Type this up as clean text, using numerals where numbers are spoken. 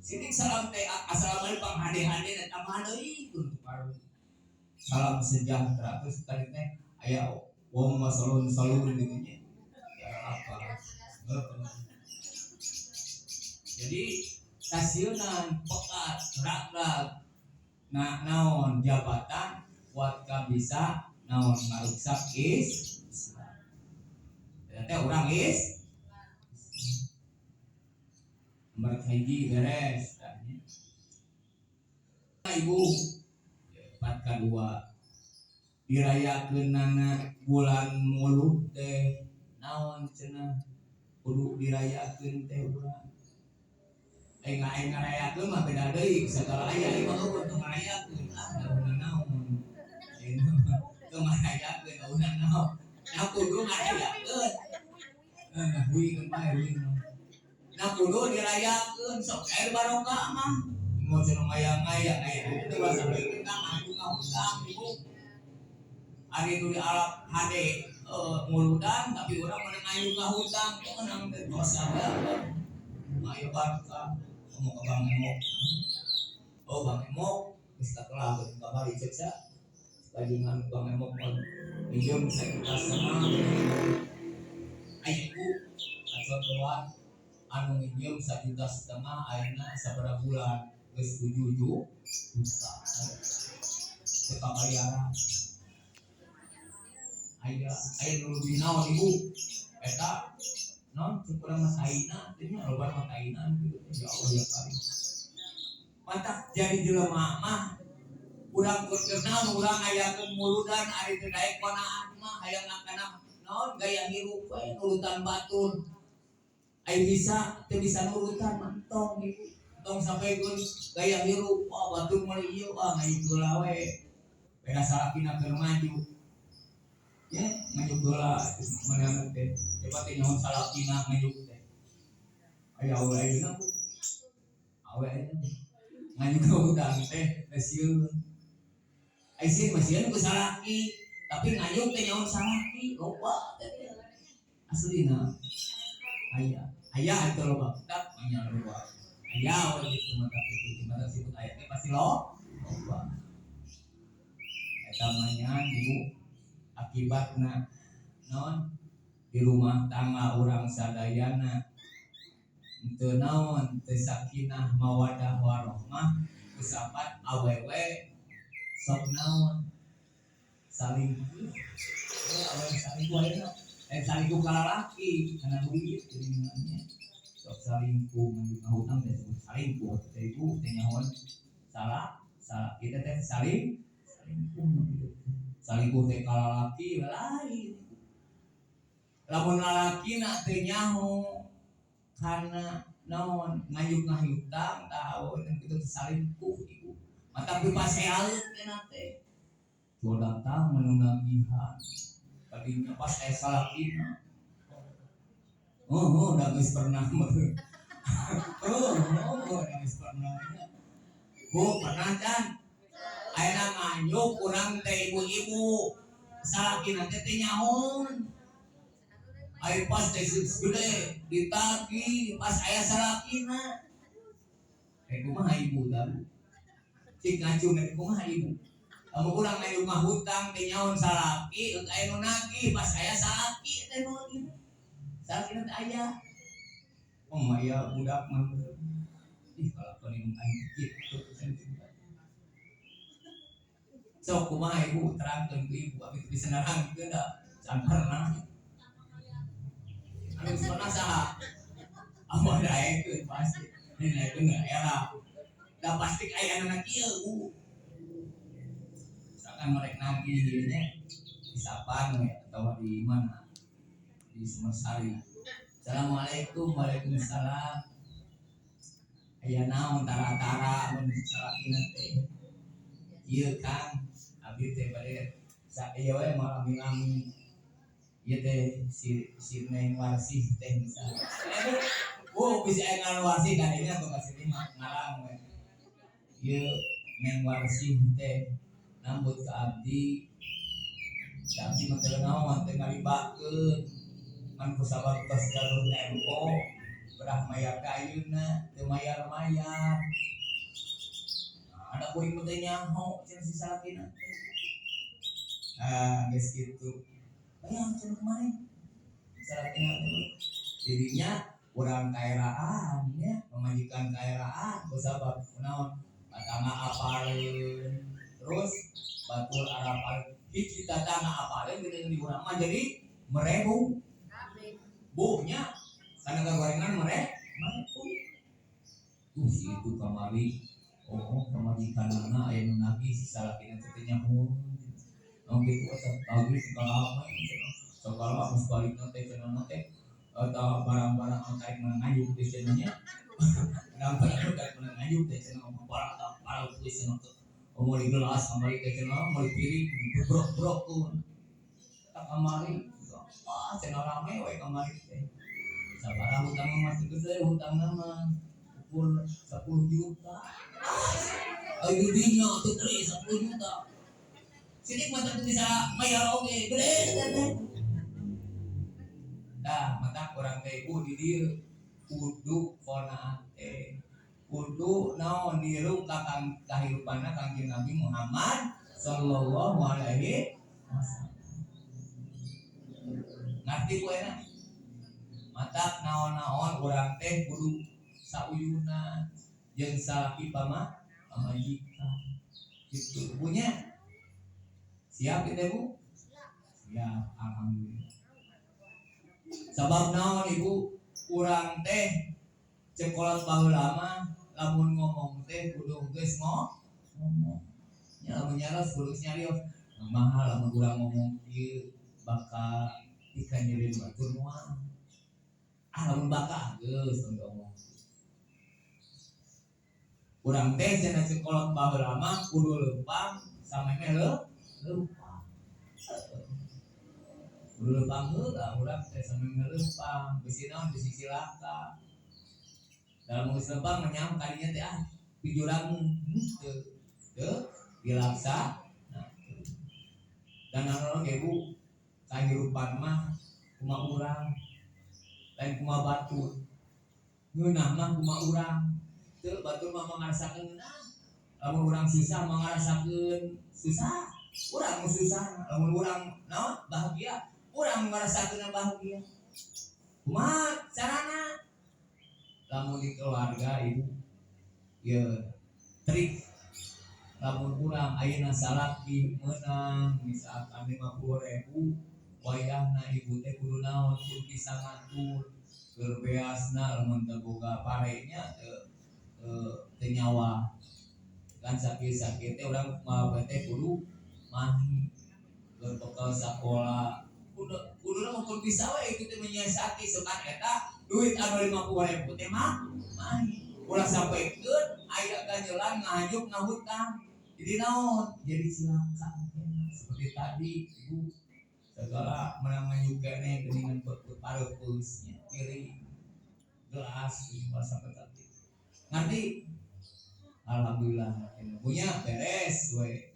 Sidik salam teh assalamualaikum pang hade-hade dan tambahan deui untuk paru. Salam sejahtera terus tadi teh aya wong masalun salun gitu nya. Ya apa? Jadi kasieunan pekat rak-rak naon jabatan buat ka bisa naon ngaruksak Islam. Teh urang nomor hiji beres tanya. Ibu empat kedua dirayakeun bulan Mulud teh naon cenah kudu dirayakeun teh urang aing ngarayakeun mah beda deui sagala aya ieu mah eueuh teu ngarayakeun daunna naon teu ngarayakeun daunna naon nah kudu ngarayakeun wih kemae wih nah kudu dirayakeun sok air barokah mah mau cenah ngayang-ngayang aya teu basa bae ka ngahutang ibu ari nu dialap hade muludan tapi urang menang ayu ngahutang teu menang teh dosa banget ayo barokah mau ke Bang Emok oh Bang Emok geus katelah geus kabari cek sa bajingan Bang Emok minjem sekitar setengah ayo ibu contohan anu minjem 1,5 juta ayeuna sabaraha bulan geus 7 juta teu kabayaran aya nu lebih naon ibu eta non kurang mataina jadi loba mataina gitu ya Allah ya kali mantap jadi jelema mah urang kurang urang ayakeun muludan ari teu daek konaan mah hayang ngakana naon gaya hirup we nurutan batur ai bisa teu bisa nurutan mantong gitu tong sampaikeun gaya hirup batur meuli ieu ngayu heula we beda salakina keur maju ya ngajuk heula mana teh coba teh nyaho salakina ngajuk teh aya awe ayeuna ku awe ayeuna ngajuk udang teh sieun ai sieun masieun ku salaki tapi ngajuk teh nyaho salaki loba teh aslina aya itu loba tak nya loba aya we kitu mah tapi kitu mah disebut aya teh pasti loba eta mah nya ibu akibatna non di rumah tangga orang sadayana teu naon teu sakinah mawadah warahmah kusapat awewe sok naon salingkuh awewe salingkuh ayeuna salingkuh ka lalaki kana duit geuningannya sok salingkuh ngahutang teh salingkuh teh ibu teh nyahoan salah kita teh salingkuh salingkuh teh ka lalaki lain lamun lalaki na teu nyaho karena naon ngayuk-ngayutang tahu dan kitu salingkuh ibu mata bebas ealeut kenna teh tuh datang menunagihan tadinya pas aya salakina udah geus pernah udah geus pernah bu pernah can ayeuna nganyuk urang teh ibu-ibu salakina teh nyahoan aya pas teh gede ditagi pas aya salakina kumaha ibu tah cik ngacung kumaha ibu kamu urang ngayuk ngahutang teh nyahoan salaki aya nu nagih pas aya salaki teh nu ieu salakina teh aya aya budak mah ih kalapan ini aing kitu sok kumaha ibu terangkeun ku ibu abi bisa nerangkeun da can pernah anu pernah saha amun daekeun pasti dinaekeun era da pasti aya anu kieu misalkan mereka nagih ieu nya di Sapang atau di mana di Sumbersari assalamualaikum waalaikumsalam aya naon tara-tara mun salakina teh ieu Kang abdi teh bade sak ieu we malami-lami ieu teh si Neng Warsih teh misalnya bisa aya ngaran Warsih kadenya tuh kasih lima ngaran we ieu Neng Warsih teh nambut ka abdi abdi mah teu naon teh ngalibakeun man ku sabar tos jalur MO berah mayar kayuna teu mayar-mayar. Ada kuring teh nyaho cenah si salakina. Geus kitu. Bayang cenah kemarin. Salakina teh jadinya urang kaeraan ya, memajikan kaeraan kusabab kunaon? Pertama apaleun, terus batur arapal hiji tatana apaleun geuning di urang mah jadi merebu. Buhnya kana gagorengan merebu. Si itu kamari pemajikanana aya nu nagih si salakina teh nyaho. Anu kitu eta tagih segala segala geus balikna teh cenah teh atau barang-barang anu kain ngayuh teh cenah nampak udah pernah ngayuh teh cenah parah teh cenah mau di gelas kamari teh cenah mau di piring dibrok-brok tuh tak kamari cenah rame we kamari teh sabaraha hutang mah teu gede hutang mah ukur 10 juta ayo dinya teu teuing 10 juta sidik mah teu bisa bayar oge gede teh. Dah mata orang teh ibu di dieu kudu qanaat kudu naon niru ka kahirupanna Kangjeng Nabi Muhammad sallallahu alaihi wasallam. Ngarti ku enak mata naon-naon urang teh kudu sauyuna jeung salaki pamajikan kitu punya siap kita Bu siap alhamdulillah. Sabab naon ibu urang teh cekolot baheula mah lamun ngomong teh kudu geus ngomong nya lamun nyaros kudu nyarios mahal lamun urang ngomong ieu bakal ikan nyirim batur moal lamun bakal geus ngomong urang teh cenah cekolot baheula mah kudu leumpang samemeh leumpang kudu leumpang heula urang teh samemeh leumpang bisi naon bisi cilaka dalam geus leumpang menyang kadinya teh pijurang teu dilaksa dan anu ge Bu kahirupan mah kumaha urang lain kumaha batur ngeunah mah kumaha urang teu batur mah mangarasakeun ngeunah lamun urang susah mangarasakeun susah urang mah susah lamun urang naon bahagia urang ngarasakeun bahagia kumaha carana lamun di keluarga ibu ya trik lamun urang ayeuna salaki meunang misalkan 50.000 wayahna ibu teh kudu naon kudu bisa ngatur keur beasna lamun teu boga parenya teu nyawa kan sakit-sakit teh urang mah teh kudu mahi keur bekal sakola kudu naon kudu bisa we kitu menyiasati sokan eta duit anu 50.000 teh mah mahi ulah sampaikeun aya ganjelan ngahajuk ngahutang jadi naon jadi cilaka seperti tadi ibu segala menang ngajuk keneh geuningan pareupeussnya piring gelas ulah sampai tadi ngerti alhamdulillah punya beres we